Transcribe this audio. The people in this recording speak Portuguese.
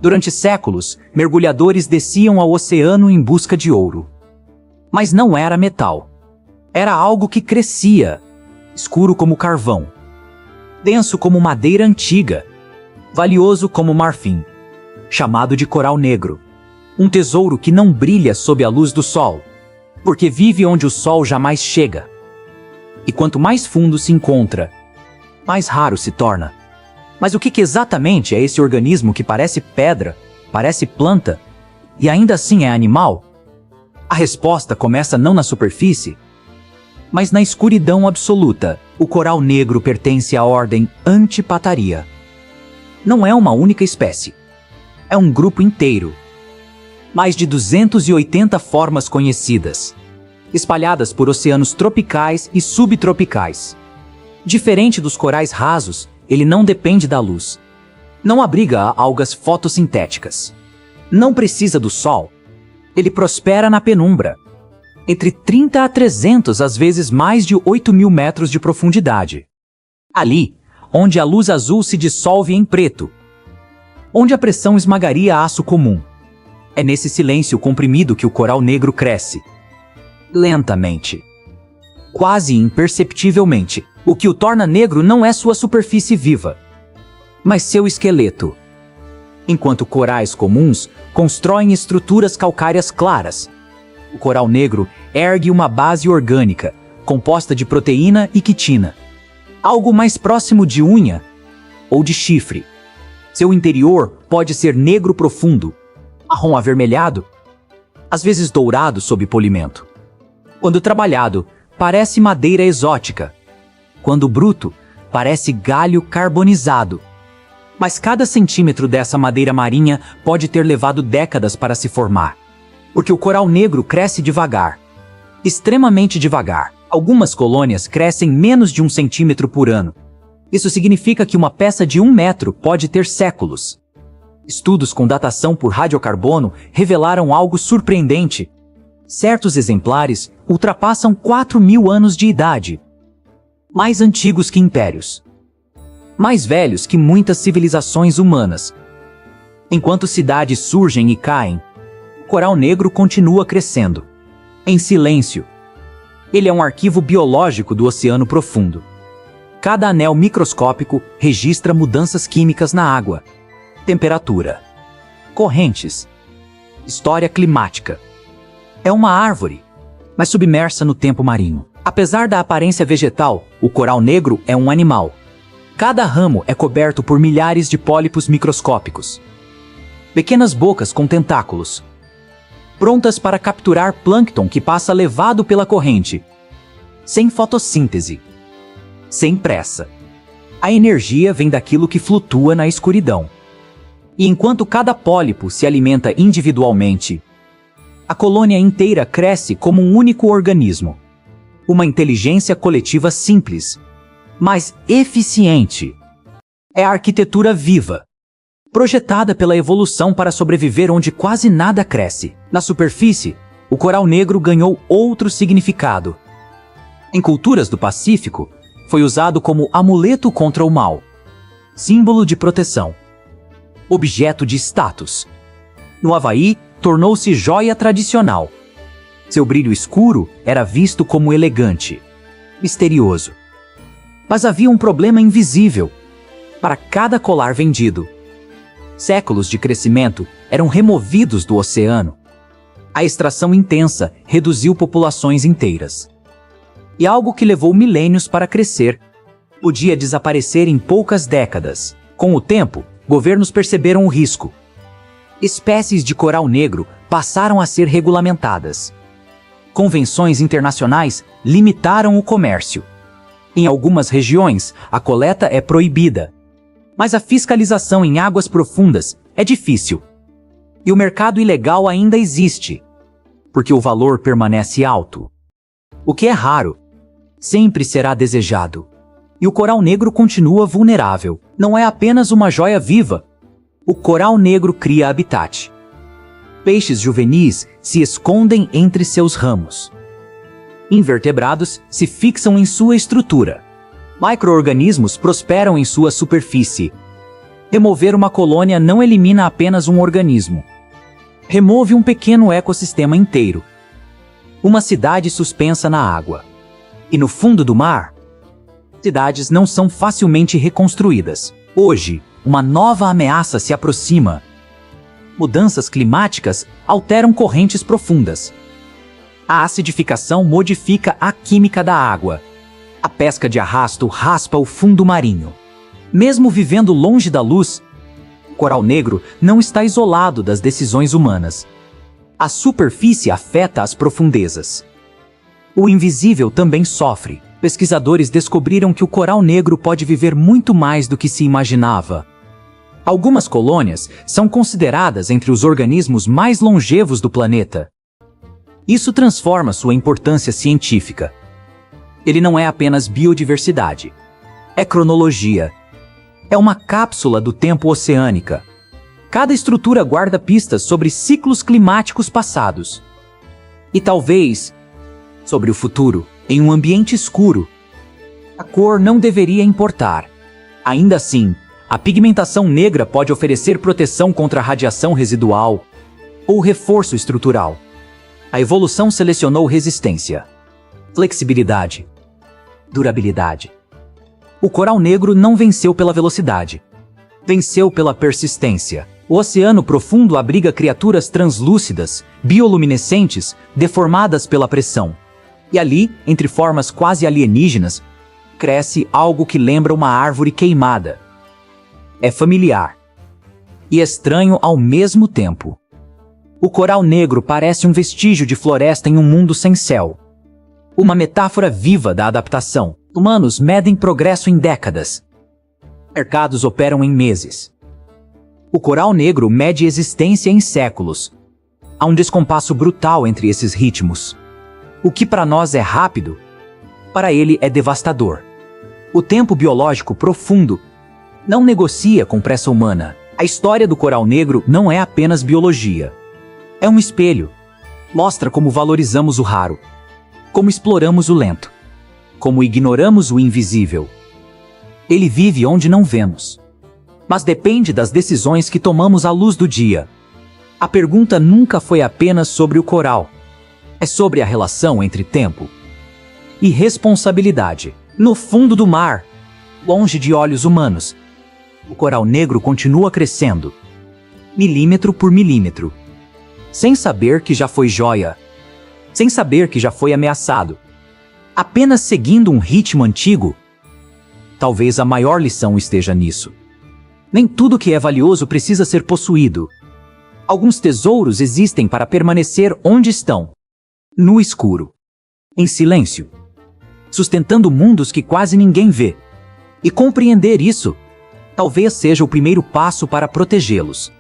Durante séculos, mergulhadores desciam ao oceano em busca de ouro. Mas não era metal. Era algo que crescia, escuro como carvão, denso como madeira antiga, valioso como marfim, chamado de coral negro. Um tesouro que não brilha sob a luz do sol, porque vive onde o sol jamais chega. E quanto mais fundo se encontra, mais raro se torna. Mas o que exatamente é esse organismo que parece pedra, parece planta, e ainda assim é animal? A resposta começa não na superfície, mas na escuridão absoluta. O coral negro pertence à ordem Antipataria. Não é uma única espécie. É um grupo inteiro. Mais de 280 formas conhecidas, espalhadas por oceanos tropicais e subtropicais. Diferente dos corais rasos, ele não depende da luz. Não abriga algas fotossintéticas. Não precisa do sol. Ele prospera na penumbra. Entre 30 a 300, às vezes mais de 8.000 metros de profundidade. Ali, onde a luz azul se dissolve em preto. Onde a pressão esmagaria aço comum. É nesse silêncio comprimido que o coral negro cresce. Lentamente. Quase imperceptivelmente. O que o torna negro não é sua superfície viva, mas seu esqueleto. Enquanto corais comuns constroem estruturas calcárias claras, o coral negro ergue uma base orgânica, composta de proteína e quitina. Algo mais próximo de unha ou de chifre. Seu interior pode ser negro profundo, marrom avermelhado, às vezes dourado sob polimento. Quando trabalhado, parece madeira exótica. Quando bruto, parece galho carbonizado. Mas cada centímetro dessa madeira marinha pode ter levado décadas para se formar. Porque o coral negro cresce devagar. Extremamente devagar. Algumas colônias crescem menos de 1 centímetro por ano. Isso significa que uma peça de 1 metro pode ter séculos. Estudos com datação por radiocarbono revelaram algo surpreendente. Certos exemplares ultrapassam 4.000 anos de idade. Mais antigos que impérios. Mais velhos que muitas civilizações humanas. Enquanto cidades surgem e caem, o coral negro continua crescendo. Em silêncio. Ele é um arquivo biológico do oceano profundo. Cada anel microscópico registra mudanças químicas na água, temperatura, correntes, história climática. É uma árvore, mas submersa no tempo marinho. Apesar da aparência vegetal, o coral negro é um animal. Cada ramo é coberto por milhares de pólipos microscópicos. Pequenas bocas com tentáculos, prontas para capturar plâncton que passa levado pela corrente. Sem fotossíntese. Sem pressa. A energia vem daquilo que flutua na escuridão. E enquanto cada pólipo se alimenta individualmente, a colônia inteira cresce como um único organismo. Uma inteligência coletiva simples, mas eficiente. É a arquitetura viva, projetada pela evolução para sobreviver onde quase nada cresce. Na superfície, o coral negro ganhou outro significado. Em culturas do Pacífico, foi usado como amuleto contra o mal, símbolo de proteção, objeto de status. No Havaí, tornou-se joia tradicional. Seu brilho escuro era visto como elegante, misterioso. Mas havia um problema invisível para cada colar vendido. Séculos de crescimento eram removidos do oceano. A extração intensa reduziu populações inteiras. E algo que levou milênios para crescer podia desaparecer em poucas décadas. Com o tempo, governos perceberam o risco. Espécies de coral negro passaram a ser regulamentadas. Convenções internacionais limitaram o comércio. Em algumas regiões, a coleta é proibida. Mas a fiscalização em águas profundas é difícil. E o mercado ilegal ainda existe, porque o valor permanece alto. O que é raro, sempre será desejado. E o coral negro continua vulnerável. Não é apenas uma joia viva. O coral negro cria habitat. Peixes juvenis se escondem entre seus ramos. Invertebrados se fixam em sua estrutura. Micro-organismos prosperam em sua superfície. Remover uma colônia não elimina apenas um organismo. Remove um pequeno ecossistema inteiro. Uma cidade suspensa na água. E no fundo do mar, cidades não são facilmente reconstruídas. Hoje, uma nova ameaça se aproxima. Mudanças climáticas alteram correntes profundas. A acidificação modifica a química da água. A pesca de arrasto raspa o fundo marinho. Mesmo vivendo longe da luz, o coral negro não está isolado das decisões humanas. A superfície afeta as profundezas. O invisível também sofre. Pesquisadores descobriram que o coral negro pode viver muito mais do que se imaginava. Algumas colônias são consideradas entre os organismos mais longevos do planeta. Isso transforma sua importância científica. Ele não é apenas biodiversidade. É cronologia. É uma cápsula do tempo oceânica. Cada estrutura guarda pistas sobre ciclos climáticos passados. E talvez sobre o futuro, em um ambiente escuro. A cor não deveria importar. Ainda assim, a pigmentação negra pode oferecer proteção contra a radiação residual ou reforço estrutural. A evolução selecionou resistência, flexibilidade, durabilidade. O coral negro não venceu pela velocidade. Venceu pela persistência. O oceano profundo abriga criaturas translúcidas, bioluminescentes, deformadas pela pressão. E ali, entre formas quase alienígenas, cresce algo que lembra uma árvore queimada. É familiar e estranho ao mesmo tempo. O coral negro parece um vestígio de floresta em um mundo sem céu. Uma metáfora viva da adaptação. Humanos medem progresso em décadas. Mercados operam em meses. O coral negro mede existência em séculos. Há um descompasso brutal entre esses ritmos. O que para nós é rápido, para ele é devastador. O tempo biológico profundo não negocia com pressa humana. A história do coral negro não é apenas biologia. É um espelho. Mostra como valorizamos o raro, como exploramos o lento, como ignoramos o invisível. Ele vive onde não vemos, mas depende das decisões que tomamos à luz do dia. A pergunta nunca foi apenas sobre o coral. É sobre a relação entre tempo e responsabilidade. No fundo do mar, longe de olhos humanos, o coral negro continua crescendo, milímetro por milímetro, sem saber que já foi joia, sem saber que já foi ameaçado, apenas seguindo um ritmo antigo. Talvez a maior lição esteja nisso. Nem tudo que é valioso precisa ser possuído. Alguns tesouros existem para permanecer onde estão, no escuro, em silêncio, sustentando mundos que quase ninguém vê. E compreender isso talvez seja o primeiro passo para protegê-los.